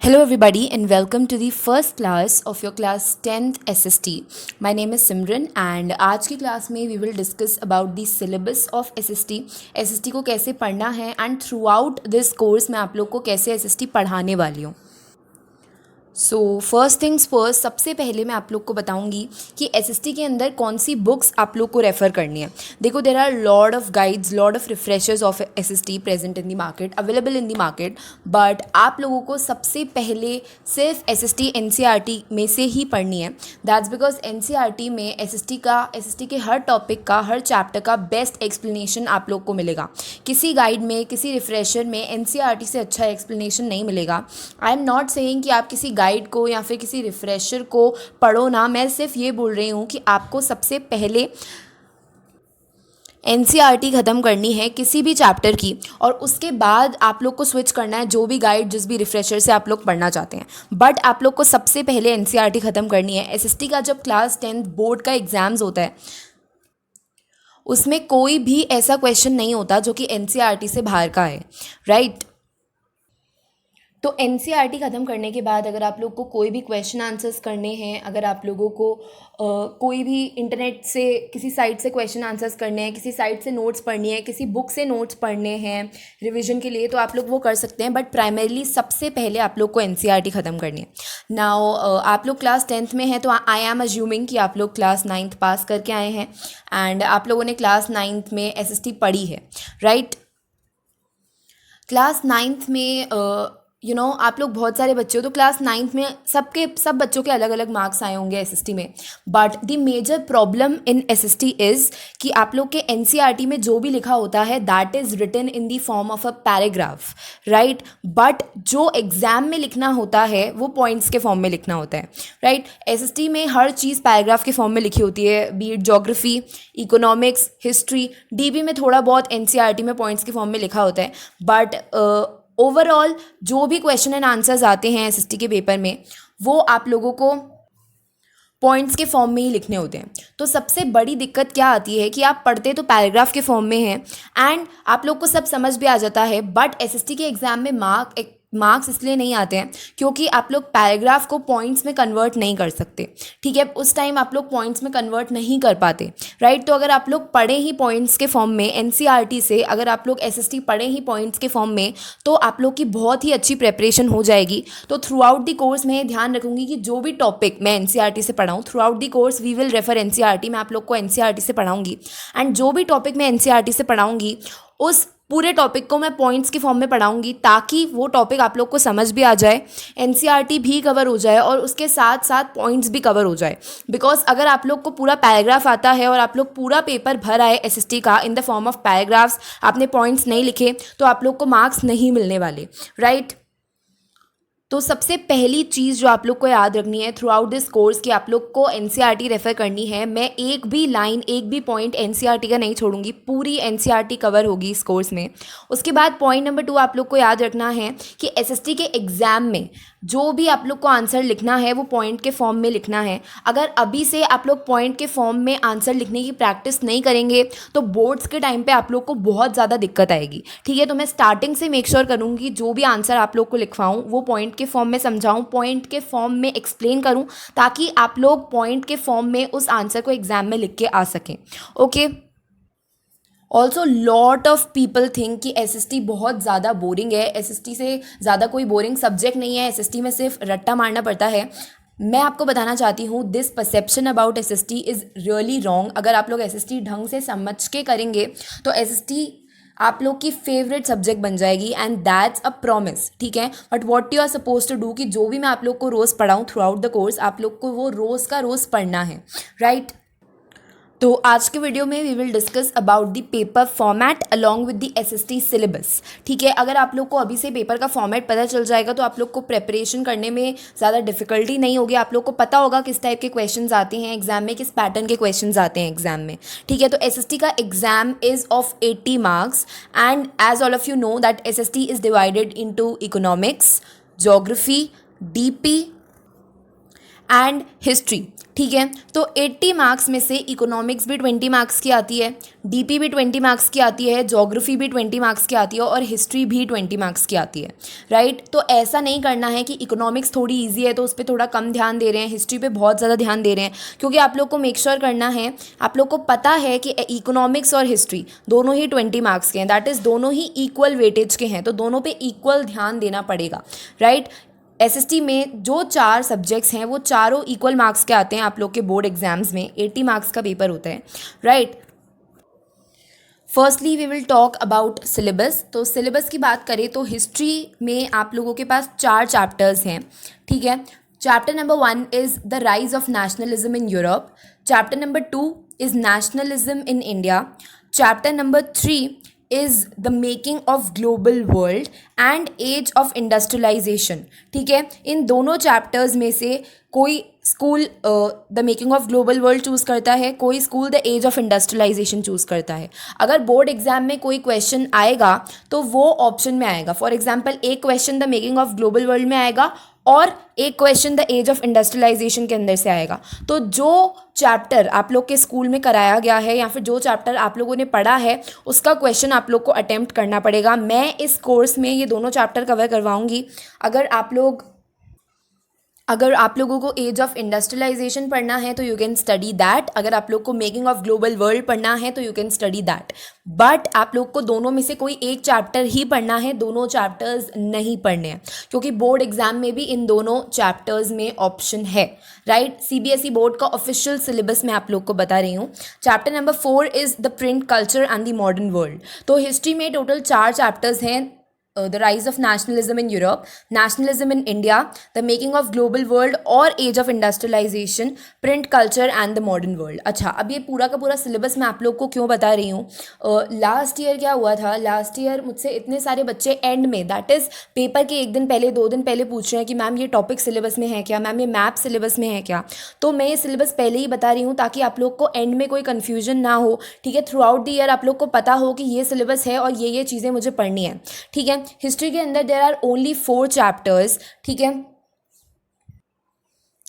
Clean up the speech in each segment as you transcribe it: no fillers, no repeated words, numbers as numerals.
Hello, everybody, and welcome to the first class of your class 10th SST. My name is Simran, and आज की class में we will discuss about the syllabus of SST. SST को कैसे पढ़ना है and throughout this course मैं आप लोग को कैसे SST पढ़ाने वाली हूँ. सो फर्स्ट थिंग्स फर्स्ट, सबसे पहले मैं आप लोग को बताऊंगी कि एसएसटी के अंदर कौन सी बुक्स आप लोग को रेफ़र करनी है. देखो, there are lot of guides, lot of refreshers of SST present in the market, available in the market, but आप लोगों को सबसे पहले सिर्फ एसएसटी एनसीईआरटी में से ही पढ़नी है. दैट्स बिकॉज एनसीईआरटी में एसएसटी के हर टॉपिक का, हर चैप्टर का बेस्ट एक्सप्लेनेशन आप लोग को मिलेगा. किसी गाइड में, किसी रिफ्रेशर में एनसीईआरटी से अच्छा एक्सप्लेनेशन नहीं मिलेगा. आई एम नॉट सेइंग कि आप किसी गाइड को या फिर किसी रिफ्रेशर को पढ़ो ना. मैं सिर्फ ये बोल रही हूँ कि आपको सबसे पहले एनसीईआरटी ख़त्म करनी है किसी भी चैप्टर की, और उसके बाद आप लोग को स्विच करना है जो भी गाइड, जिस भी रिफ्रेशर से आप लोग पढ़ना चाहते हैं. बट आप लोग को सबसे पहले एनसीईआरटी ख़त्म करनी है. एसएसटी का जब क्लास 10th बोर्ड का एग्ज़ाम्स होता है, उसमें कोई भी ऐसा क्वेश्चन नहीं होता जो कि एनसीईआरटी से बाहर का है, राइट. तो एनसीईआरटी ख़त्म करने के बाद अगर आप लोग को कोई भी क्वेश्चन आंसर्स करने हैं, अगर आप लोगों को कोई भी इंटरनेट से, किसी साइट से क्वेश्चन आंसर्स करने हैं, किसी साइट से नोट्स पढ़नी है, किसी बुक से नोट्स पढ़ने हैं रिवीजन के लिए, तो आप लोग वो कर सकते हैं. बट प्राइमरीली सबसे पहले आप लोग को एनसीईआरटी ख़त्म करनी है. नाउ आप लोग क्लास 10th में हैं, तो आई एम अज्यूमिंग कि आप लोग क्लास 9th पास करके आए हैं एंड आप लोगों ने क्लास 9th में एसएसटी पढ़ी है, राइट. क्लास 9th में आप लोग बहुत सारे बच्चे हो, तो क्लास 9th में सब बच्चों के अलग अलग मार्क्स आए होंगे एसएसटी में. But the major problem in SST is कि आप लोग के एनसीईआरटी में जो भी लिखा होता है that is written in the form of a paragraph, right. But जो एग्ज़ाम में लिखना होता है वो पॉइंट्स के फॉर्म में लिखना होता है, राइट. एसएसटी में हर चीज़ पैराग्राफ के फॉर्म में लिखी होती है, B it geography, economics, history. DB में थोड़ा बहुत एनसीईआरटी में पॉइंट्स के फॉर्म में लिखा होता है. बट ओवरऑल जो भी क्वेश्चन एंड आंसर्स आते हैं एसएसटी के पेपर में, वो आप लोगों को पॉइंट्स के फॉर्म में ही लिखने होते हैं. तो सबसे बड़ी दिक्कत क्या आती है कि आप पढ़ते तो पैराग्राफ के फॉर्म में हैं एंड आप लोग को सब समझ भी आ जाता है, बट एसएसटी के एग्ज़ाम में मार्क्स इसलिए नहीं आते हैं क्योंकि आप लोग पैराग्राफ को पॉइंट्स में कन्वर्ट नहीं कर सकते, ठीक है. उस टाइम आप लोग पॉइंट्स में कन्वर्ट नहीं कर पाते, राइट. तो अगर आप लोग पढ़े ही पॉइंट्स के फॉर्म में एनसीईआरटी से, अगर आप लोग एसएसटी पढ़े ही पॉइंट्स के फॉर्म में, तो आप लोग की बहुत ही अच्छी प्रेपरेशन हो जाएगी. तो थ्रू आउट द कोर्स मैं ध्यान रखूँगी कि जो भी टॉपिक मैं एनसीईआरटी से पढ़ाऊँ, throughout the course we will refer NCERT. मैं आप लोग को एनसीईआरटी से पढ़ाऊँगी एंड जो भी टॉपिक मैं एनसीईआरटी से पढ़ाऊँगी उस पूरे टॉपिक को मैं पॉइंट्स के फॉर्म में पढ़ाऊंगी, ताकि वो टॉपिक आप लोग को समझ भी आ जाए, एनसीईआरटी भी कवर हो जाए और उसके साथ साथ पॉइंट्स भी कवर हो जाए. बिकॉज अगर आप लोग को पूरा पैराग्राफ आता है और आप लोग पूरा पेपर भर आए एसएसटी का इन द फॉर्म ऑफ पैराग्राफ्स, आपने पॉइंट्स नहीं लिखे, तो आप लोग को मार्क्स नहीं मिलने वाले, राइट. तो सबसे पहली चीज़ जो आप लोग को याद रखनी है थ्रू आउट दिस कोर्स कि आप लोग को एनसीईआरटी रेफ़र करनी है. मैं एक भी लाइन, एक भी पॉइंट एनसीईआरटी का नहीं छोड़ूंगी, पूरी एनसीईआरटी कवर होगी इस कोर्स में. उसके बाद पॉइंट नंबर 2 आप लोग को याद रखना है कि एसएसटी के एग्ज़ाम में जो भी आप लोग को आंसर लिखना है वो पॉइंट के फॉर्म में लिखना है. अगर अभी से आप लोग पॉइंट के फॉर्म में आंसर लिखने की प्रैक्टिस नहीं करेंगे तो बोर्ड्स के टाइम पे आप लोग को बहुत ज़्यादा दिक्कत आएगी, ठीक है. तो मैं स्टार्टिंग से मेक श्योर करूँगी जो भी आंसर आप लोग को लिखवाऊँ वो पॉइंट के फॉर्म में समझाऊँ, पॉइंट के फॉर्म में एक्सप्लेन करूँ, ताकि आप लोग पॉइंट के फॉर्म में उस आंसर को एग्ज़ाम में लिख के आ सकें, okay. Also lot of people think कि एसएसटी बहुत ज़्यादा बोरिंग है. एसएसटी से ज़्यादा कोई बोरिंग सब्जेक्ट नहीं है. एसएसटी में सिर्फ रट्टा मारना पड़ता है. मैं आपको बताना चाहती हूँ this perception about SST is really wrong. अगर आप लोग एसएसटी ढंग से समझ के करेंगे तो एसएसटी आप लोग की फेवरेट सब्जेक्ट बन जाएगी एंड दैट्स अ प्रॉमिस, ठीक है. But what you are suppose to do कि जो भी मैं आप लोग को रोज़ पढ़ाऊँ थ्रू आउट द कोर्स, आप लोग को वो रोज़ का रोज़ पढ़ना है, राइट. तो आज के वीडियो में we will discuss about the paper format along with the SST syllabus, ठीक है. अगर आप लोग को अभी से पेपर का फॉर्मेट पता चल जाएगा तो आप लोग को प्रेपरेशन करने में ज़्यादा डिफिकल्टी नहीं होगी. आप लोग को पता होगा किस टाइप के क्वेश्चंस आते हैं एग्जाम में, किस पैटर्न के क्वेश्चंस आते हैं एग्जाम में, ठीक है. तो एसएसटी का exam is of 80 marks and as all of you know that SST is divided into economics, geography, DP and history. ठीक है। तो 80 मार्क्स में से इकोनॉमिक्स भी 20 मार्क्स की आती है, डीपी भी 20 मार्क्स की आती है, ज्योग्राफी भी 20 मार्क्स की आती है और हिस्ट्री भी 20 मार्क्स की आती है, राइट। तो ऐसा नहीं करना है कि इकोनॉमिक्स थोड़ी ईजी है तो उस पर थोड़ा कम ध्यान दे रहे हैं, हिस्ट्री पे बहुत ज़्यादा ध्यान दे रहे हैं, क्योंकि आप लोग को मेक श्योर करना है, आप लोग को पता है कि इकोनॉमिक्स और हिस्ट्री दोनों ही 20 मार्क्स के हैं, दैट इज़ दोनों ही इक्वल वेटेज के हैं, तो दोनों पे इक्वल ध्यान देना पड़ेगा, राइट। एसएसटी में जो 4 सब्जेक्ट्स हैं वो चारों इक्वल मार्क्स के आते हैं आप लोग के बोर्ड एग्जाम्स में, 80 मार्क्स का पेपर होता है, right. Firstly we will talk about syllabus. तो सिलेबस की बात करें तो हिस्ट्री में आप लोगों के पास 4 चैप्टर्स हैं, ठीक है। Chapter number 1 is the rise of nationalism in Europe, chapter number 2 is nationalism in India, chapter number 3 is the making of global world and age of industrialization, ठीक है। इन दोनों चैप्टर्स में से कोई school the making of global world choose करता है, कोई school the age of industrialization choose करता है। अगर बोर्ड एग्जाम में कोई क्वेश्चन आएगा तो वो ऑप्शन में आएगा, फॉर एग्जाम्पल एक question the making of global world में आएगा और एक question the age of industrialization के अंदर से आएगा। तो जो चैप्टर आप लोग के स्कूल में कराया गया है या फिर जो चैप्टर आप लोगों ने पढ़ा है उसका क्वेश्चन आप लोग को अटेम्प्ट करना पड़ेगा। मैं इस कोर्स में ये दोनों चैप्टर कवर करवाऊंगी। अगर आप लोगों को एज ऑफ इंडस्ट्रियलाइजेशन पढ़ना है तो यू कैन स्टडी दैट, अगर आप लोग को मेकिंग ऑफ ग्लोबल वर्ल्ड पढ़ना है तो you can study that, but आप लोग को दोनों में से कोई एक चैप्टर ही पढ़ना है, दोनों चैप्टर्स नहीं पढ़ने हैं, क्योंकि बोर्ड एग्जाम में भी इन दोनों चैप्टर्स में ऑप्शन है, राइट। सीबीएसई बोर्ड का ऑफिशियल सिलेबस मैं आप लोग को बता रही हूँ। Chapter number 4 is the print culture and the modern world. तो हिस्ट्री में टोटल 4 चैप्टर्स हैं, the rise of nationalism in Europe, nationalism in India, the making of global world और age of industrialization, print culture and the modern world। अच्छा, अब ये पूरा का पूरा सिलेबस मैं आप लोग को क्यों बता रही हूँ, लास्ट ईयर क्या हुआ था, लास्ट ईयर मुझसे इतने सारे बच्चे एंड में, दैट इज़ पेपर के 1 दिन पहले 2 दिन पहले पूछ रहे हैं कि मैम ये टॉपिक सिलेबस में है क्या, मैम ये मैप सिलेबस में है क्या। तो मैं ये सिलेबस पहले ही बता रही हूँ ताकि आप लोग को एंड में कोई कन्फ्यूजन ना हो, ठीक है। थ्रू आउट द ईयर आप लोग को पता हो कि ये सिलेबस है और ये चीज़ें मुझे पढ़नी है, ठीक है। हिस्ट्री के अंदर देयर आर ओनली 4 चैप्टर्स, ठीक है,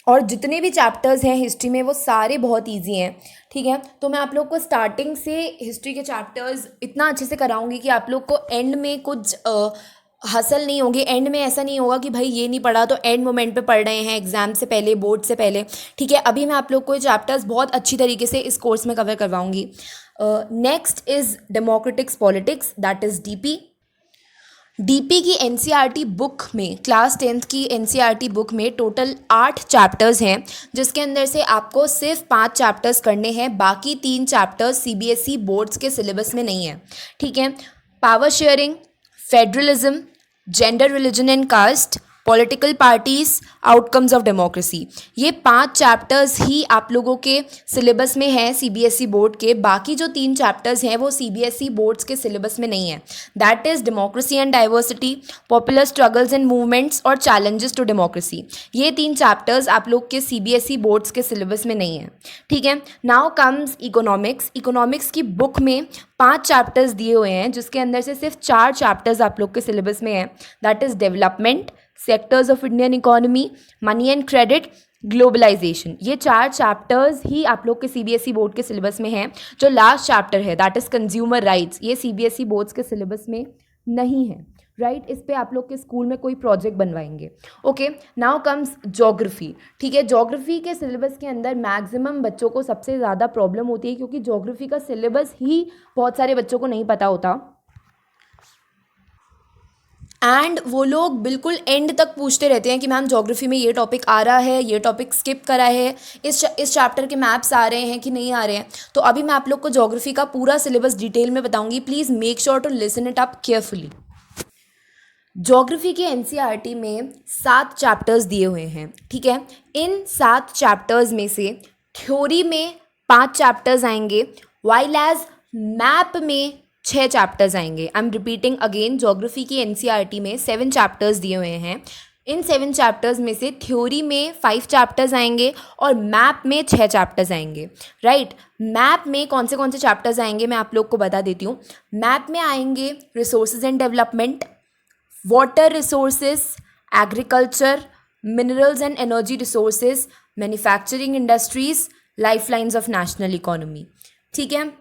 और जितने भी चैप्टर्स हैं हिस्ट्री में वो सारे बहुत इजी हैं, ठीक है। तो मैं आप लोग को स्टार्टिंग से हिस्ट्री के चैप्टर्स इतना अच्छे से कराऊंगी कि आप लोग को एंड में कुछ हासिल नहीं होगी, एंड में ऐसा नहीं होगा कि भाई ये नहीं पढ़ा तो एंड मोमेंट पे पढ़ रहे हैं एग्जाम से पहले, बोर्ड से पहले, ठीक है। अभी मैं आप लोग को ये चैप्टर्स बहुत अच्छी तरीके से इस कोर्स में कवर करवाऊंगी। Next is democratics politics, that is DP. DP की एनसीईआरटी बुक में, क्लास 10th की एनसीईआरटी बुक में टोटल 8 चैप्टर्स हैं, जिसके अंदर से आपको सिर्फ 5 चैप्टर्स करने हैं, बाकी 3 चैप्टर्स सीबीएसई बोर्ड्स के सिलेबस में नहीं है, ठीक है। Power sharing, federalism, gender, religion and caste, political parties, outcomes of democracy, ये 5 चैप्टर्स ही आप लोगों के सिलेबस में हैं सीबीएसई बोर्ड के। बाकी जो 3 चैप्टर्स हैं वो सीबीएसई बोर्ड्स के सिलेबस में नहीं है, that is democracy and diversity, popular struggles and movements और चैलेंजेस टू डेमोक्रेसी। ये 3 चैप्टर्स आप लोग के सीबीएसई बोर्ड्स के सिलेबस में नहीं है, ठीक है। Now comes economics. इकोनॉमिक्स की बुक में 5 चैप्टर्स दिए हुए हैं, जिसके अंदर से सिर्फ 4 चैप्टर्स आप लोग के सिलेबस में हैं, that is development, sectors of Indian economy, money and credit, globalization. ये 4 चैप्टर्स ही आप लोग के सीबीएसई बोर्ड के सिलेबस में हैं। जो लास्ट चैप्टर है दैट इज़ कंज्यूमर राइट्स, ये सीबीएसई बोर्ड्स के सिलेबस में नहीं है, राइट। इस पे आप लोग के स्कूल में कोई प्रोजेक्ट बनवाएंगे, ओके। नाउ कम्स ज्योग्राफी, ठीक है। ज्योग्राफी के सिलेबस के अंदर मैक्सिमम बच्चों को सबसे ज़्यादा प्रॉब्लम होती है, क्योंकि ज्योग्राफी का सिलेबस ही बहुत सारे बच्चों को नहीं पता होता, एंड वो लोग बिल्कुल एंड तक पूछते रहते हैं कि मैम ज्योग्राफी में ये टॉपिक आ रहा है, ये टॉपिक स्किप करा है, इस चैप्टर के मैप्स आ रहे हैं कि नहीं आ रहे हैं। तो अभी मैं आप लोग को ज्योग्राफी का पूरा सिलेबस डिटेल में बताऊंगी, please make sure to listen it up carefully. Geography के एनसीईआरटी में 7 चैप्टर्स दिए हुए हैं, ठीक है। इन 7 चैप्टर्स में से थ्योरी में 5 चैप्टर्स आएंगे, वाइल एज मैप में 6 चैप्टर्स आएंगे। I am repeating again, geography की एनसीईआरटी में 7 चैप्टर्स दिए हुए हैं। इन 7 चैप्टर्स में से थ्योरी में 5 चैप्टर्स आएंगे और मैप में 6 चैप्टर्स आएंगे, राइट। मैप में कौन से चैप्टर्स आएंगे मैं आप लोग को बता देती हूँ। मैप में आएंगे resources and development, water resources, agriculture, minerals and energy resources, manufacturing industries, lifelines of national economy. ठीक है,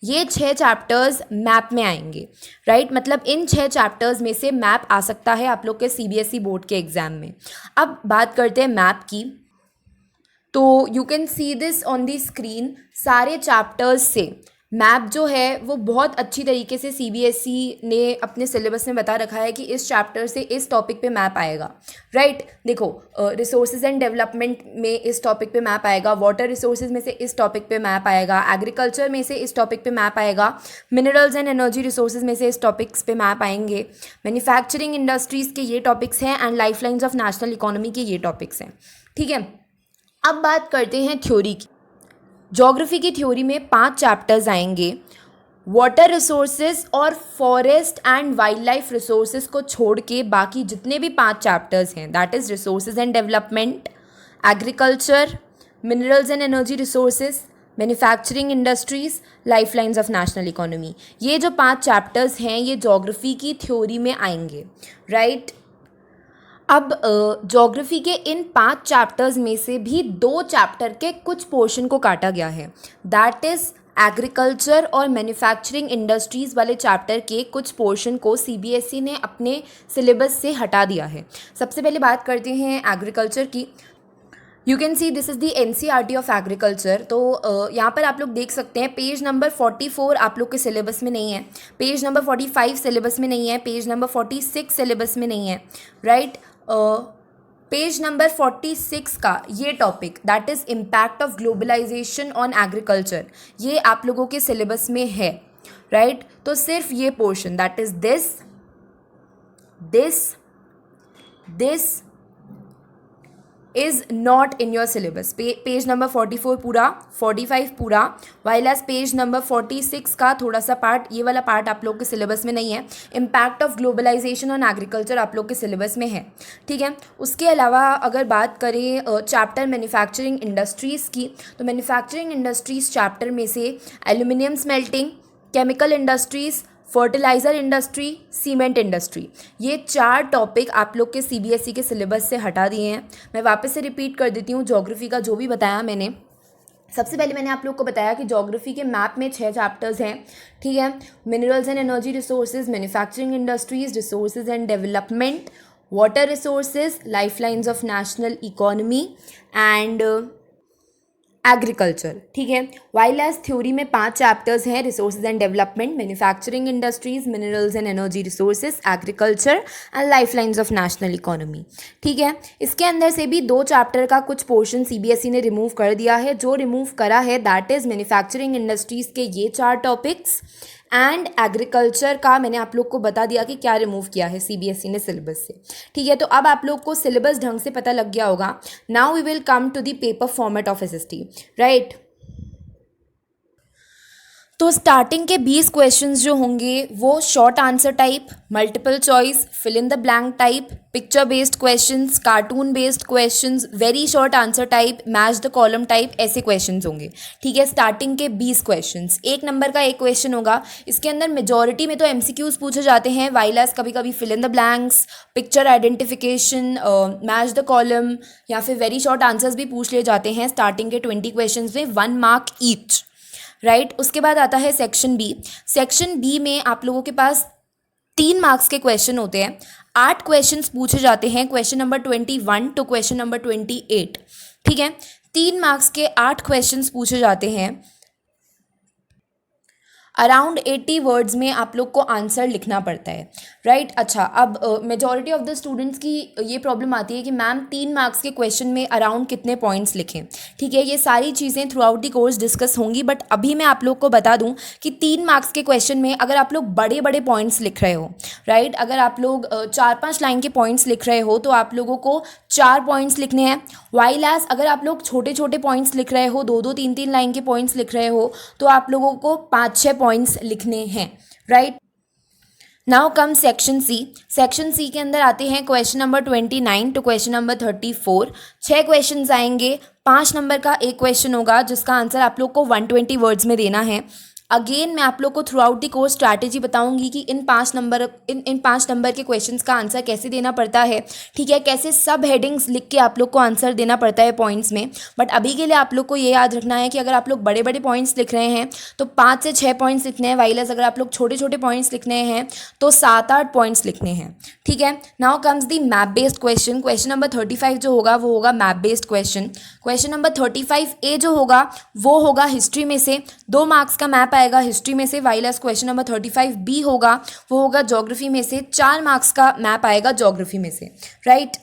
ये 6 चैप्टर्स मैप में आएंगे, राइट। मतलब इन 6 चैप्टर्स में से मैप आ सकता है आप लोग के सीबीएसई बोर्ड के एग्जाम में। अब बात करते हैं मैप की, तो you can see this on the screen. सारे चैप्टर्स से मैप जो है वो बहुत अच्छी तरीके से सीबीएसई ने अपने सिलेबस में बता रखा है कि इस चैप्टर से इस टॉपिक पे मैप आएगा, राइट। देखो, रिसोर्सेज एंड डेवलपमेंट में इस टॉपिक पे मैप आएगा, वाटर रिसोर्सेज में से इस टॉपिक पे मैप आएगा, एग्रीकल्चर में से इस टॉपिक पे मैप आएगा, मिनरल्स एंड एनर्जी रिसोर्सेज में से इस टॉपिक्स पे मैप आएंगे, मैन्युफैक्चरिंग इंडस्ट्रीज़ के ये टॉपिक्स हैं, and lifelines of national economy के ये टॉपिक्स हैं। ठीक है, अब बात करते हैं थ्योरी की। ज्योग्राफी की थ्योरी में 5 चैप्टर्स आएंगे। वाटर रिसोर्सेज और forest and wild life resources को छोड़ के बाकी जितने भी 5 चैप्टर्स हैं, that is resources and development, agriculture, minerals and energy resources, manufacturing industries, lifelines of national economy, ये जो 5 चैप्टर्स हैं ये ज्योग्राफी की थ्योरी में आएंगे, राइट। अब ज्योग्राफी के इन 5 चैप्टर्स में से भी 2 चैप्टर के कुछ पोर्शन को काटा गया है, दैट इज़ एग्रीकल्चर और मैन्युफैक्चरिंग इंडस्ट्रीज़ वाले चैप्टर के कुछ पोर्शन को सीबीएसई ने अपने सिलेबस से हटा दिया है। सबसे पहले बात करते हैं एग्रीकल्चर की। You can see this is the NCERT of agriculture. तो यहाँ पर आप लोग देख सकते हैं पेज नंबर 44 आप लोग के सिलेबस में नहीं है, पेज नंबर 45 सिलेबस में नहीं है, पेज नंबर 46 सिलेबस में नहीं है, राइट। पेज नंबर 46 का ये topic that is impact of globalization on agriculture, ये आप लोगों के सिलेबस में है, राइट। तो सिर्फ ये portion that is this is not in your syllabus. Page number 44 पूरा, 45 पूरा, वाइल एज पेज नंबर 46 का थोड़ा सा पार्ट, ये वाला पार्ट आप लोग के सिलेबस में नहीं है। Impact of globalization on agriculture आप लोग के सिलेबस में है, ठीक है। उसके अलावा अगर बात करें चैप्टर मैन्युफैक्चरिंग इंडस्ट्रीज़ की, तो मैन्युफैक्चरिंग इंडस्ट्रीज़ चैप्टर में से aluminium smelting, chemical industries, fertiliser industry, cement industry, ये 4 टॉपिक आप लोग के सीबीएसई के सिलेबस से हटा दिए हैं। मैं वापस से रिपीट कर देती हूँ ज्योग्राफी का जो भी बताया मैंने। सबसे पहले मैंने आप लोग को बताया कि ज्योग्राफी के मैप में 6 चैप्टर्स हैं, ठीक है। Minerals and energy resources, manufacturing industries, resources and development, water resources, lifelines of national economy and agriculture, ठीक है। वाइल एज थ्योरी में 5 चैप्टर्स हैं, resources and development, manufacturing industries, minerals and energy resources, agriculture and lifelines of national economy, ठीक है। इसके अंदर से भी 2 चैप्टर का कुछ पोर्शन सीबीएसई ने रिमूव कर दिया है। जो रिमूव करा है दैट इज़ मैन्युफैक्चरिंग इंडस्ट्रीज़ के ये 4 टॉपिक्स एंड एग्रीकल्चर का मैंने आप लोग को बता दिया कि क्या रिमूव किया है सीबीएसई ने सिलेबस से, ठीक है। तो अब आप लोग को सिलेबस ढंग से पता लग गया होगा। Now we will come to the paper format of SST, right. तो स्टार्टिंग के 20 क्वेश्चंस जो होंगे वो short answer type, multiple choice, fill in the blank type, picture based questions, cartoon based questions, very short answer type, match the column type, ऐसे questions होंगे, ठीक है। Starting के 20 क्वेश्चंस, 1 नंबर का एक क्वेश्चन होगा। इसके अंदर मेजॉरिटी में तो एमसीक्यूज पूछे जाते हैं, वाइलस कभी कभी fill in the blanks, picture identification, match the column या फिर वेरी शॉर्ट आंसर्स भी पूछ लिए जाते हैं। स्टार्टिंग के 20 क्वेश्चन में 1 मार्क ईच, राइट। उसके बाद आता है सेक्शन बी। सेक्शन बी में आप लोगों के पास 3 मार्क्स के क्वेश्चन होते हैं। 8 क्वेश्चंस पूछे जाते हैं, question number 21 to question number 28, ठीक है। 3 मार्क्स के 8 क्वेश्चंस पूछे जाते हैं। अराउंड 80 वर्ड्स में आप लोग को आंसर लिखना पड़ता है, राइट। अच्छा, अब मेजॉरिटी ऑफ द स्टूडेंट्स की ये प्रॉब्लम आती है कि मैम 3 मार्क्स के क्वेश्चन में अराउंड कितने पॉइंट्स लिखें, ठीक है। ये सारी चीज़ें through out the course discuss होंगी, बट अभी मैं आप लोग को बता दूं कि 3 मार्क्स के क्वेश्चन में अगर आप लोग बड़े बड़े पॉइंट्स लिख रहे हो, राइट, अगर आप लोग 4-5 लाइन के पॉइंट्स लिख रहे हो तो आप लोगों को 4 पॉइंट्स लिखने हैं। वाइल एज अगर आप लोग छोटे छोटे पॉइंट्स लिख रहे हो, 2-2, 3-3 लाइन के पॉइंट्स लिख रहे हो, तो आप लोगों को 5-6 पॉइंट्स लिखने हैं, right. Now come section C. Section C के अंदर आते हैं question number 29 to question number 34। 6 questions आएंगे, 5 नंबर का एक क्वेश्चन होगा जिसका आंसर आप लोग को 120 वर्ड्स में देना है। अगेन मैं आप लोग को through out the course strategy बताऊंगी कि इन 5 नंबर के क्वेश्चंस का आंसर कैसे देना पड़ता है, ठीक है, कैसे सब हेडिंग्स लिख के आप लोग को आंसर देना पड़ता है पॉइंट्स में। बट अभी के लिए आप लोग को ये याद रखना है कि अगर आप लोग बड़े बड़े पॉइंट्स लिख रहे हैं तो 5 से 6 पॉइंट्स लिखने हैं, वाइलस अगर आप लोग छोटे छोटे पॉइंट्स लिखने हैं तो 7-8 पॉइंट्स लिखने हैं, ठीक है। Now comes the map based question. Question number 35 जो होगा वो होगा map based question. Question number 35A जो होगा वो होगा हिस्ट्री में से, 2 मार्क्स का मैप आएगा हिस्ट्री में से। वाइलस क्वेश्चन नंबर 35B होगा वो होगा ज्योग्राफी में से, 4 मार्क्स का मैप आएगा ज्योग्राफी में से, राइट।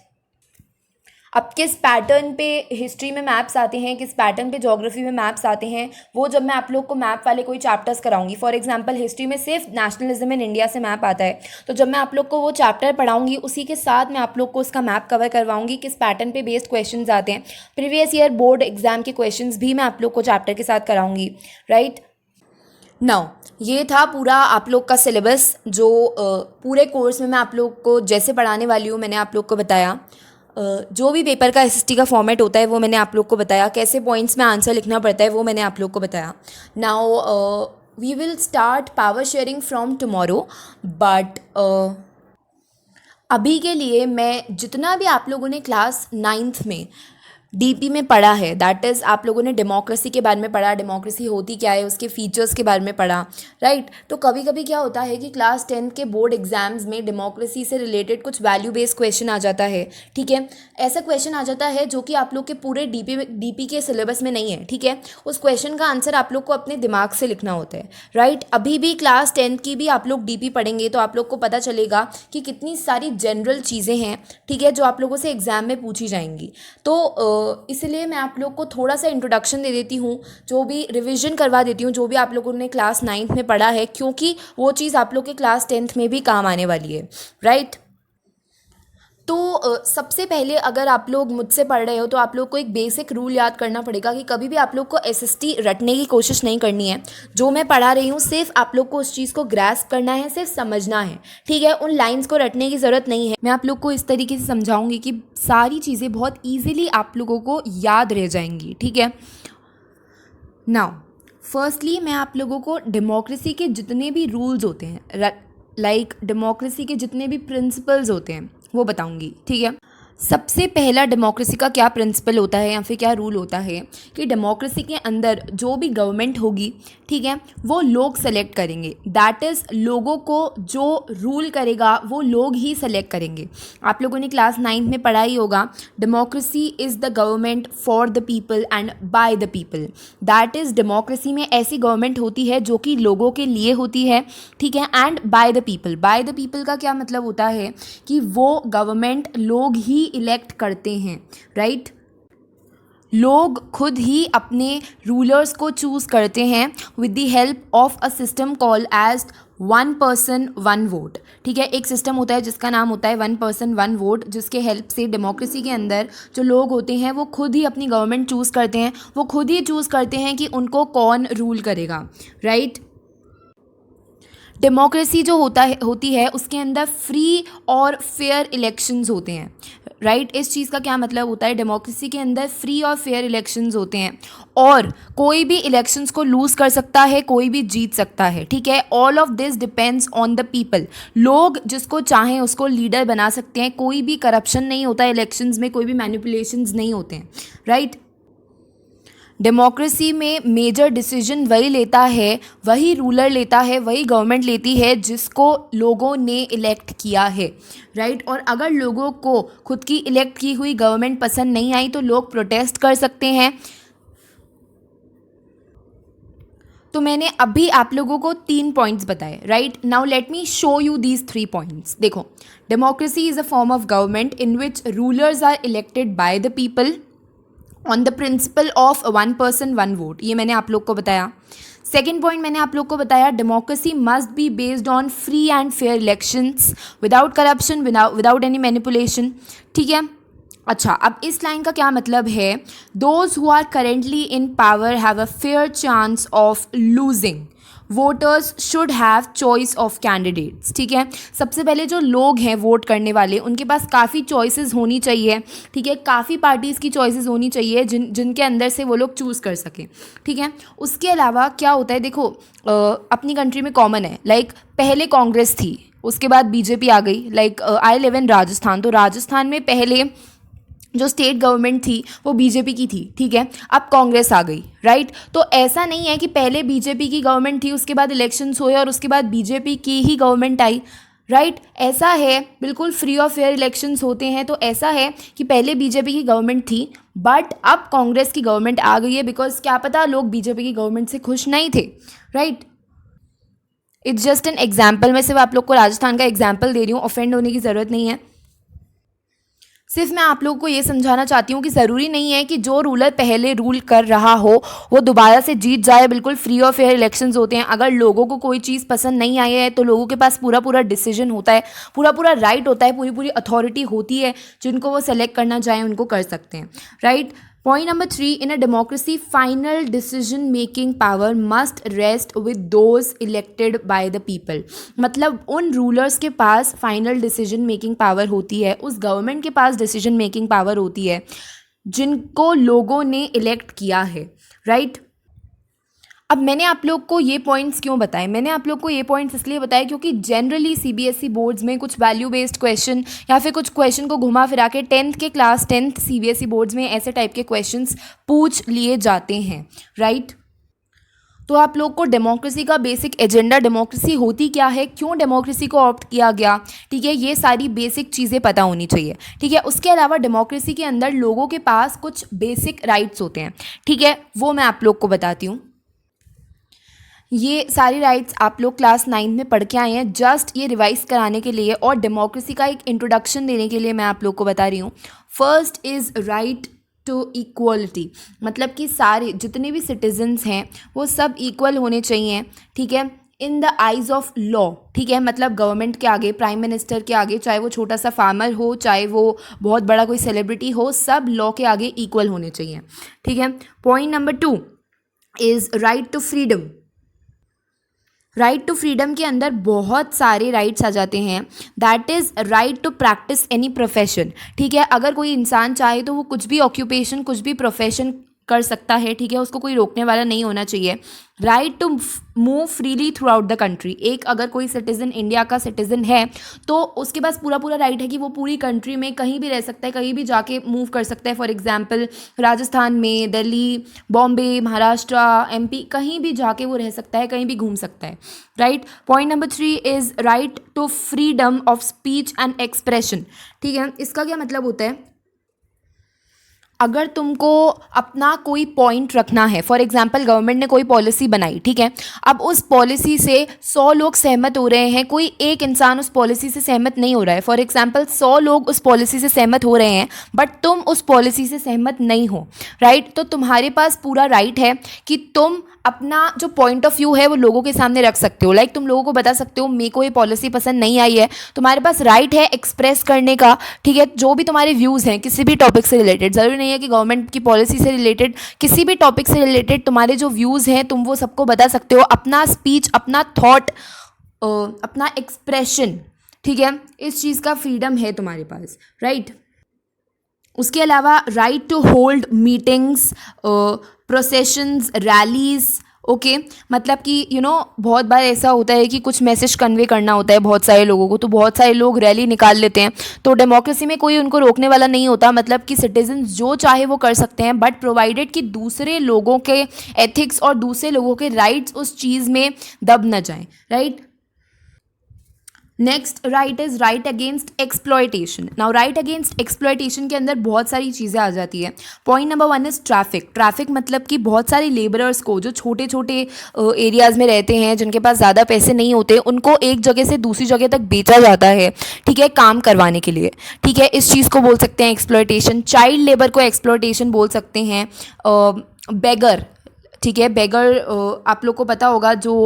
अब किस पैटर्न पे हिस्ट्री में मैप्स आते हैं, किस पैटर्न पे ज्योग्राफी में मैप्स आते हैं, वो जब मैं आप लोग को मैप वाले कोई चैप्टर्स कराऊंगी। फॉर एग्जांपल हिस्ट्री में सिर्फ नेशनलिज्म इन इंडिया से मैप आता है, तो जब मैं आप लोग को वो चैप्टर पढ़ाऊंगी उसी के साथ मैं आप लोग को उसका मैप कवर करवाऊंगी, किस पैटर्न पे बेस्ड क्वेश्चंस आते हैं। प्रीवियस ईयर बोर्ड एग्जाम के क्वेश्चंस भी मैं आप लोग को चैप्टर के साथ कराऊंगी, राइट। नाउ ये था पूरा आप लोग का सिलेबस जो पूरे कोर्स में मैं आप लोग को जैसे पढ़ाने वाली हूँ मैंने आप लोग को बताया। जो भी पेपर का एसएसटी का फॉर्मेट होता है वो मैंने आप लोग को बताया, कैसे पॉइंट्स में आंसर लिखना पड़ता है वो मैंने आप लोग को बताया। Now we will start power sharing from tomorrow, but अभी के लिए मैं जितना भी आप लोगों ने क्लास 9th में डीपी में पढ़ा है, दैट इज़ आप लोगों ने डेमोक्रेसी के बारे में पढ़ा, डेमोक्रेसी होती क्या है, उसके फीचर्स के बारे में पढ़ा, राइट। तो कभी कभी क्या होता है कि क्लास 10 के बोर्ड एग्जाम्स में डेमोक्रेसी से रिलेटेड कुछ वैल्यू बेस्ड क्वेश्चन आ जाता है, ठीक है। ऐसा क्वेश्चन आ जाता है जो कि आप लोग के पूरे डीपी के सिलेबस में नहीं है, ठीक है। उस क्वेश्चन का आंसर आप लोग को अपने दिमाग से लिखना होता है, राइट। अभी भी क्लास 10 की भी आप लोग डीपी पढ़ेंगे तो आप लोग को पता चलेगा कि कितनी सारी जनरल चीज़ें हैं, ठीक है, जो आप लोगों से एग्जाम में पूछी जाएंगी। तो इसलिए मैं आप लोग को थोड़ा सा इंट्रोडक्शन दे देती हूँ, जो भी रिवीजन करवा देती हूँ जो भी आप लोगों ने क्लास 9th में पढ़ा है, क्योंकि वो चीज़ आप लोग के क्लास 10th में भी काम आने वाली है, राइट। तो सबसे पहले अगर आप लोग मुझसे पढ़ रहे हो तो आप लोग को एक बेसिक रूल याद करना पड़ेगा कि कभी भी आप लोग को एसएसटी रटने की कोशिश नहीं करनी है। जो मैं पढ़ा रही हूँ सिर्फ आप लोग को उस चीज़ को ग्रैस्प करना है, सिर्फ समझना है, ठीक है। उन लाइंस को रटने की ज़रूरत नहीं है। मैं आप लोग को इस तरीके से समझाऊंगी कि सारी चीज़ें बहुत ईजिली आप लोगों को याद रह जाएंगी, ठीक है। नाउ फर्स्टली मैं आप लोगों को डेमोक्रेसी के जितने भी रूल्स होते हैं, लाइक डेमोक्रेसी के जितने भी प्रिंसिपल्स होते हैं वो बताऊंगी, ठीक है। सबसे पहला डेमोक्रेसी का क्या प्रिंसिपल होता है या फिर क्या रूल होता है कि डेमोक्रेसी के अंदर जो भी गवर्नमेंट होगी, ठीक है, वो लोग सेलेक्ट करेंगे। दैट इज़ लोगों को जो रूल करेगा वो लोग ही सेलेक्ट करेंगे। आप लोगों ने क्लास 9th में पढ़ा ही होगा, democracy is the government for the people and bye the people. That is democracy में ऐसी गवर्नमेंट होती है जो कि लोगों के लिए होती है, ठीक है, and bye the people. Bye the people का क्या मतलब होता है कि वो गवर्नमेंट लोग ही इलेक्ट करते हैं, राइट। लोग खुद ही अपने रूलर्स को चूज़ करते हैं with the help of a system called as 1 person 1 vote, ठीक है। एक सिस्टम होता है जिसका नाम होता है 1 person 1 vote, जिसके हेल्प से डेमोक्रेसी के अंदर जो लोग होते हैं वो खुद ही अपनी गवर्नमेंट चूज़ करते हैं, वो खुद ही चूज़ करते हैं कि उनको कौन रूल करेगा, राइट। डेमोक्रेसी जो होती है उसके अंदर फ्री और फेयर इलेक्शंस होते हैं, राइट। इस चीज़ का क्या मतलब होता है, डेमोक्रेसी के अंदर फ्री और फेयर इलेक्शंस होते हैं और कोई भी इलेक्शंस को लूज़ कर सकता है, कोई भी जीत सकता है, ठीक है। All of this depends on the people. लोग जिसको चाहें उसको लीडर बना सकते हैं, कोई भी करप्शन नहीं होता है इलेक्शंस में, कोई भी मैनिपुलेशंस नहीं होते हैं, राइट। डेमोक्रेसी में मेजर डिसीजन वही लेता है, वही रूलर लेता है, वही गवर्नमेंट लेती है जिसको लोगों ने इलेक्ट किया है, राइट। और अगर लोगों को खुद की इलेक्ट की हुई गवर्नमेंट पसंद नहीं आई तो लोग प्रोटेस्ट कर सकते हैं। तो मैंने अभी आप लोगों को 3 पॉइंट्स बताए, right. Now let me show you these 3 points. देखो, democracy is a form of government in which rulers are elected by the people on the principle of 1 person 1 vote, ये मैंने आप लोग को बताया। सेकेंड पॉइंट मैंने आप लोग को बताया, democracy must be based on free and fair elections without corruption, without any manipulation, ठीक है। अच्छा, अब इस लाइन का क्या मतलब है, those who are currently in power have a fair chance of losing voters should have choice of candidates, ठीक है। सबसे पहले जो लोग हैं वोट करने वाले, उनके पास काफ़ी चॉइसेस होनी चाहिए, ठीक है। काफ़ी पार्टीज़ की चॉइसेस होनी चाहिए जिनके अंदर से वो लोग चूज़ कर सकें, ठीक है। उसके अलावा क्या होता है, देखो अपनी कंट्री में कॉमन है, लाइक पहले कांग्रेस थी, उसके बाद बीजेपी आ गई। Like I live in Rajasthan, तो राजस्थान में पहले जो स्टेट गवर्नमेंट थी वो बीजेपी की थी, ठीक है। अब कांग्रेस आ गई, राइट। तो ऐसा नहीं है कि पहले बीजेपी की गवर्नमेंट थी, उसके बाद इलेक्शंस हुए और उसके बाद बीजेपी की ही गवर्नमेंट आई, राइट। ऐसा है, बिल्कुल फ्री और फेयर इलेक्शंस होते हैं। तो ऐसा है कि पहले बीजेपी की गवर्नमेंट थी बट अब कांग्रेस की गवर्नमेंट आ गई है, बिकॉज क्या पता लोग बीजेपी की गवर्नमेंट से खुश नहीं थे, right. It's just an example, मैं सिर्फ आप लोग को राजस्थान का एग्जाम्पल दे रही हूँ, ऑफेंड होने की ज़रूरत नहीं है। सिर्फ मैं आप लोगों को ये समझाना चाहती हूँ कि ज़रूरी नहीं है कि जो रूलर पहले रूल कर रहा हो वो दोबारा से जीत जाए। बिल्कुल फ्री और फेयर इलेक्शंस होते हैं। अगर लोगों को कोई चीज़ पसंद नहीं आई है तो लोगों के पास पूरा पूरा डिसीजन होता है, पूरा पूरा राइट होता है, पूरी पूरी अथॉरिटी होती है, जिनको वो सेलेक्ट करना चाहें उनको कर सकते हैं, right. Point number 3, in a democracy final decision making power must rest with those elected by the people. मतलब उन रूलर्स के पास फाइनल डिसीजन मेकिंग पावर होती है, उस गवर्नमेंट के पास डिसीजन मेकिंग पावर होती है जिनको लोगों ने इलेक्ट किया है, राइट। अब मैंने आप लोग को ये पॉइंट्स क्यों बताए, मैंने आप लोग को ये पॉइंट्स इसलिए बताए क्योंकि जनरली सीबीएसई बोर्ड्स में कुछ वैल्यू बेस्ड क्वेश्चन या फिर कुछ क्वेश्चन को घुमा फिरा के 10th सीबीएसई बोर्ड्स में ऐसे टाइप के क्वेश्चंस पूछ लिए जाते हैं, राइट। तो आप लोग को डेमोक्रेसी का बेसिक एजेंडा, डेमोक्रेसी होती क्या है, क्यों डेमोक्रेसी को ऑप्ट किया गया, ठीक है, ये सारी बेसिक चीज़ें पता होनी चाहिए, ठीक है। उसके अलावा डेमोक्रेसी के अंदर लोगों के पास कुछ बेसिक राइट्स होते हैं, ठीक है, वो मैं आप लोग को बताती हूँ। ये सारी राइट्स आप लोग क्लास 9 में पढ़ के आए हैं, जस्ट ये रिवाइज कराने के लिए और डेमोक्रेसी का एक इंट्रोडक्शन देने के लिए मैं आप लोग को बता रही हूँ। First is right to equality, मतलब कि सारे जितने भी सिटीजन्स हैं वो सब इक्वल होने चाहिए, ठीक है, in the eyes of law, ठीक है। मतलब गवर्नमेंट के आगे, प्राइम मिनिस्टर के आगे, चाहे वो छोटा सा फार्मर हो, चाहे वो बहुत बड़ा कोई सेलिब्रिटी हो, सब लॉ के आगे इक्वल होने चाहिए, ठीक है। Point number 2 is right to freedom. Right to freedom के अंदर बहुत सारे राइट्स आ जाते हैं। That is right to practice any profession, ठीक है। अगर कोई इंसान चाहे तो वो कुछ भी ऑक्यूपेशन, कुछ भी प्रोफेशन कर सकता है, ठीक है, उसको कोई रोकने वाला नहीं होना चाहिए। Right to move freely throughout the country, एक अगर कोई सिटीज़न इंडिया का सिटीज़न है तो उसके पास पूरा पूरा राइट है कि वो पूरी कंट्री में कहीं भी रह सकता है, कहीं भी जाके मूव कर सकता है। फॉर एग्जांपल राजस्थान में, दिल्ली, बॉम्बे, महाराष्ट्र, एमपी, कहीं भी जाके वो रह सकता है, कहीं भी घूम सकता है, right. Point number 3 is right to freedom of speech and expression, ठीक है। इसका क्या मतलब होता है, अगर तुमको अपना कोई पॉइंट रखना है, फॉर एग्जांपल गवर्नमेंट ने कोई पॉलिसी बनाई, ठीक है, अब उस पॉलिसी से 100 लोग सहमत हो रहे हैं, कोई एक इंसान उस पॉलिसी से सहमत नहीं हो रहा है। फॉर एग्जांपल 100 लोग उस पॉलिसी से सहमत हो रहे हैं बट तुम उस पॉलिसी से सहमत नहीं हो, राइट। तो तुम्हारे पास पूरा राइट है कि तुम अपना जो पॉइंट ऑफ व्यू है वो लोगों के सामने रख सकते हो। लाइक तुम लोगों को बता सकते हो मेरे को ये पॉलिसी पसंद नहीं आई है, तुम्हारे पास राइट है एक्सप्रेस करने का, ठीक है। जो भी तुम्हारे व्यूज़ हैं किसी भी टॉपिक से रिलेटेड, ज़रूरी नहीं है कि गवर्नमेंट की पॉलिसी से रिलेटेड, किसी भी टॉपिक से रिलेटेड तुम्हारे जो व्यूज़ हैं तुम वो सबको बता सकते हो, अपना स्पीच, अपना थॉट, अपना एक्सप्रेशन, ठीक है, इस चीज़ का फ्रीडम है तुम्हारे पास, राइट। उसके अलावा right to hold meetings, processions, rallies, okay. मतलब कि बहुत बार ऐसा होता है कि कुछ मैसेज कन्वे करना होता है बहुत सारे लोगों को, तो बहुत सारे लोग रैली निकाल लेते हैं, तो डेमोक्रेसी में कोई उनको रोकने वाला नहीं होता। मतलब कि सिटीजन्स जो चाहे वो कर सकते हैं, बट प्रोवाइडेड कि दूसरे लोगों के एथिक्स और दूसरे लोगों के राइट्स उस चीज़ में दब न जाएं, right. Next right is right against exploitation. Now right against exploitation के अंदर बहुत सारी चीज़ें आ जाती है। Point number 1 is traffic. Traffic मतलब कि बहुत सारे लेबरर्स को जो छोटे छोटे एरियाज़ में रहते हैं, जिनके पास ज़्यादा पैसे नहीं होते, उनको एक जगह से दूसरी जगह तक बेचा जाता है, ठीक है, काम करवाने के लिए, ठीक है। इस चीज़ को बोल सकते हैं एक्सप्लॉयटेशन। चाइल्ड लेबर को एक्सप्लॉयटेशन बोल सकते हैं। बेगर, ठीक है, बेगर आप लोग को पता होगा जो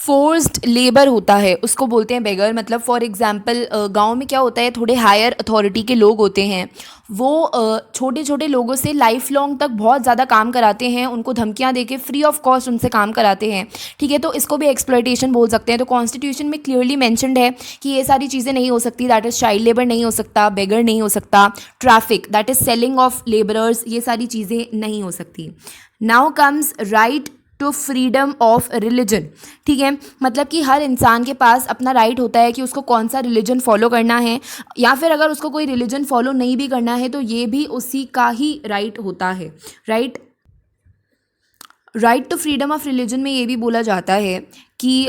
फोर्स्ड लेबर होता है उसको बोलते हैं बेगर। मतलब फॉर एग्जांपल गांव में क्या होता है, थोड़े हायर अथॉरिटी के लोग होते हैं, वो छोटे छोटे लोगों से लाइफ लॉन्ग तक बहुत ज़्यादा काम कराते हैं, उनको धमकियां देके फ्री ऑफ कॉस्ट उनसे काम कराते हैं। ठीक है, तो इसको भी एक्सप्लॉयटेशन बोल सकते हैं। तो कॉन्स्टिट्यूशन में क्लियरली मेंशन्ड है कि ये सारी चीज़ें नहीं हो सकती, दैट इज़ चाइल्ड लेबर नहीं हो सकता, बेगर नहीं हो सकता, traffic that is selling of labourers, ये सारी चीज़ें नहीं हो सकती। Now comes right to freedom of religion. ठीक है, मतलब कि हर इंसान के पास अपना राइट होता है कि उसको कौन सा रिलीजन फॉलो करना है, या फिर अगर उसको कोई रिलीजन फॉलो नहीं भी करना है तो ये भी उसी का ही राइट होता है। Right to freedom of religion में ये भी बोला जाता है कि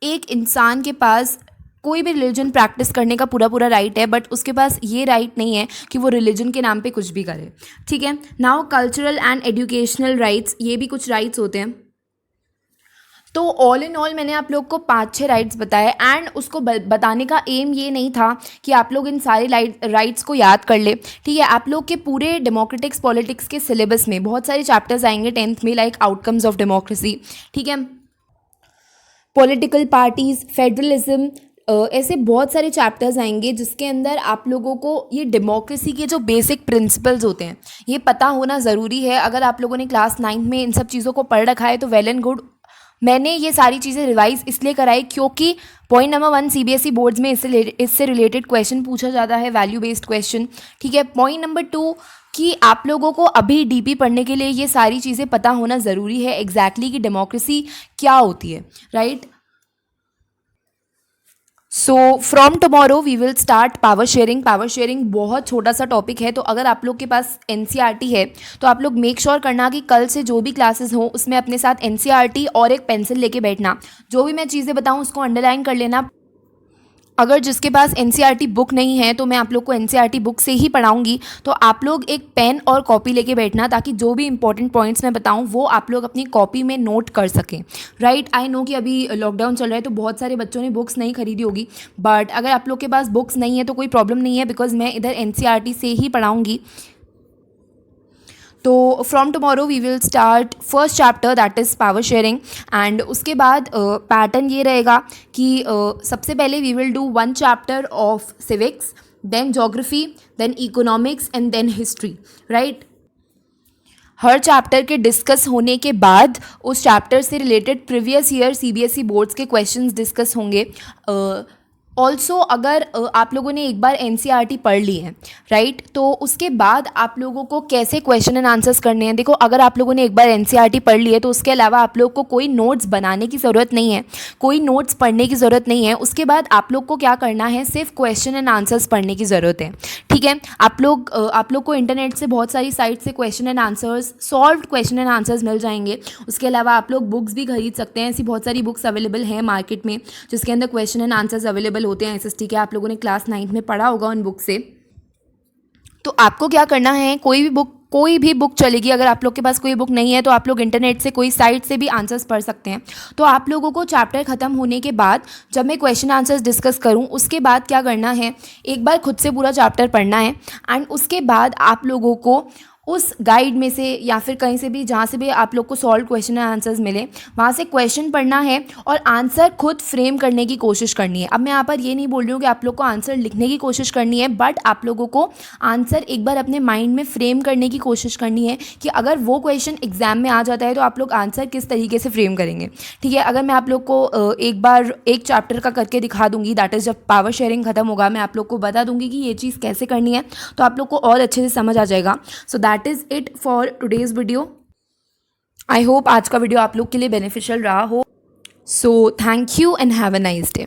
एक इंसान के पास कोई भी रिलीजन प्रैक्टिस करने का पूरा पूरा राइट है, बट उसके पास ये राइट नहीं है कि वो रिलीजन के नाम पे कुछ भी करे। ठीक है, now cultural and educational rights, ये भी कुछ राइट्स होते हैं। तो ऑल इन ऑल मैंने आप लोग को 5-6 राइट्स बताए, एंड उसको बताने का एम ये नहीं था कि आप लोग इन सारे राइट्स को याद कर ले। ठीक है, आप लोग के पूरे डेमोक्रेटिक्स पॉलिटिक्स के सिलेबस में बहुत सारे चैप्टर्स आएंगे 10th में, लाइक आउटकम्स ऑफ डेमोक्रेसी, ठीक है, पॉलिटिकल पार्टीज, फेडरलिज्म, ऐसे बहुत सारे चैप्टर्स आएंगे जिसके अंदर आप लोगों को ये डेमोक्रेसी के जो बेसिक प्रिंसिपल्स होते हैं ये पता होना ज़रूरी है। अगर आप लोगों ने क्लास 9 में इन सब चीज़ों को पढ़ रखा है तो वेल एंड गुड। मैंने ये सारी चीज़ें रिवाइज इसलिए कराई क्योंकि पॉइंट नंबर 1 सीबीएसई बोर्ड्स में इससे रिलेटेड क्वेश्चन पूछा जाता है, वैल्यू बेस्ड क्वेश्चन। ठीक है, पॉइंट नंबर 2 कि आप लोगों को अभी डीपी पढ़ने के लिए ये सारी चीज़ें पता होना ज़रूरी है एग्जैक्टली कि डेमोक्रेसी क्या होती है, right. So from tomorrow we will start power sharing. Power sharing बहुत छोटा सा टॉपिक है, तो अगर आप लोग के पास एनसीईआरटी है तो आप लोग मेक श्योर करना कि कल से जो भी क्लासेस हो उसमें अपने साथ एनसीईआरटी और एक पेंसिल लेके बैठना। जो भी मैं चीज़ें बताऊँ उसको अंडरलाइन कर लेना। अगर जिसके पास एनसीईआरटी बुक नहीं है तो मैं आप लोग को एनसीईआरटी बुक से ही पढ़ाऊंगी, तो आप लोग एक पेन और कॉपी लेके बैठना ताकि जो भी इंपॉर्टेंट पॉइंट्स मैं बताऊं वो आप लोग अपनी कॉपी में नोट कर सकें, राइट। आई नो कि अभी लॉकडाउन चल रहा है तो बहुत सारे बच्चों ने बुक्स नहीं खरीदी होगी, बट अगर आप लोग के पास बुक्स नहीं है तो कोई प्रॉब्लम नहीं है, बिकॉज मैं इधर एनसीईआरटी से ही पढ़ाऊँगी। तो from tomorrow we will start first chapter that is power sharing, and उसके बाद पैटर्न ये रहेगा कि सबसे पहले we will do 1 chapter of civics, then geography, then economics and then history, right. हर चैप्टर के डिस्कस होने के बाद उस चैप्टर से related previous year CBSE boards के क्वेश्चंस डिस्कस होंगे। ऑल्सो अगर आप लोगों ने एक बार एनसीईआरटी पढ़ ली है, राइट, तो उसके बाद आप लोगों को कैसे क्वेश्चन एंड आंसर्स करने हैं। देखो, अगर आप लोगों ने एक बार एनसीईआरटी पढ़ ली है तो उसके अलावा आप लोग को कोई नोट्स बनाने की ज़रूरत नहीं है, कोई नोट्स पढ़ने की ज़रूरत नहीं है। उसके बाद आप लोग को क्या करना है, सिर्फ क्वेश्चन एंड आंसर्स पढ़ने की ज़रूरत है। ठीक है, आप लोग को इंटरनेट से बहुत सारी साइट से question and answers, solved question and answers मिल जाएंगे। उसके अलावा आप लोग बुक्स भी खरीद सकते हैं, ऐसी बहुत सारी बुक्स अवेलेबल हैं मार्केट में जिसके अंदर क्वेश्चन एंड आंसर्स अवेलेबल होते हैं एसएसटी के। आप लोगों ने क्लास 9 में पढ़ा होगा उन बुक से। तो आपको क्या करना है, कोई भी बुक चलेगी। अगर आप लोग के पास कोई बुक नहीं है तो आप लोग इंटरनेट से कोई साइट से भी आंसर्स पढ़ सकते हैं। तो आप लोगों को चैप्टर ख़त्म होने के बाद जब मैं क्वेश्चन आंसर्स डिस्कस करूं उसके बाद क्या करना है, एक बार खुद से पूरा चैप्टर पढ़ना है, एंड उसके बाद आप लोगों को उस गाइड में से या फिर कहीं से भी जहाँ से भी आप लोग को सॉल्व क्वेश्चन एंड आंसर्स मिले वहाँ से क्वेश्चन पढ़ना है और आंसर खुद फ्रेम करने की कोशिश करनी है। अब मैं यहाँ पर ये नहीं बोल रही हूँ कि आप लोग को आंसर लिखने की कोशिश करनी है, बट आप लोगों को आंसर एक बार अपने माइंड में फ्रेम करने की कोशिश करनी है कि अगर वो क्वेश्चन एग्जाम में आ जाता है तो आप लोग आंसर किस तरीके से फ्रेम करेंगे। ठीक है, अगर मैं आप लोग को एक बार एक चैप्टर का करके दिखा दूंगी, दैट इज़ जब पावर शेयरिंग खत्म होगा मैं आप लोग को बता दूंगी कि ये चीज़ कैसे करनी है, तो आप लोग को और अच्छे से समझ आ जाएगा। So that is it for today's video. I hope आज का वीडियो आप लोग के लिए बेनिफिशियल रहा हो। So thank you and have a nice day.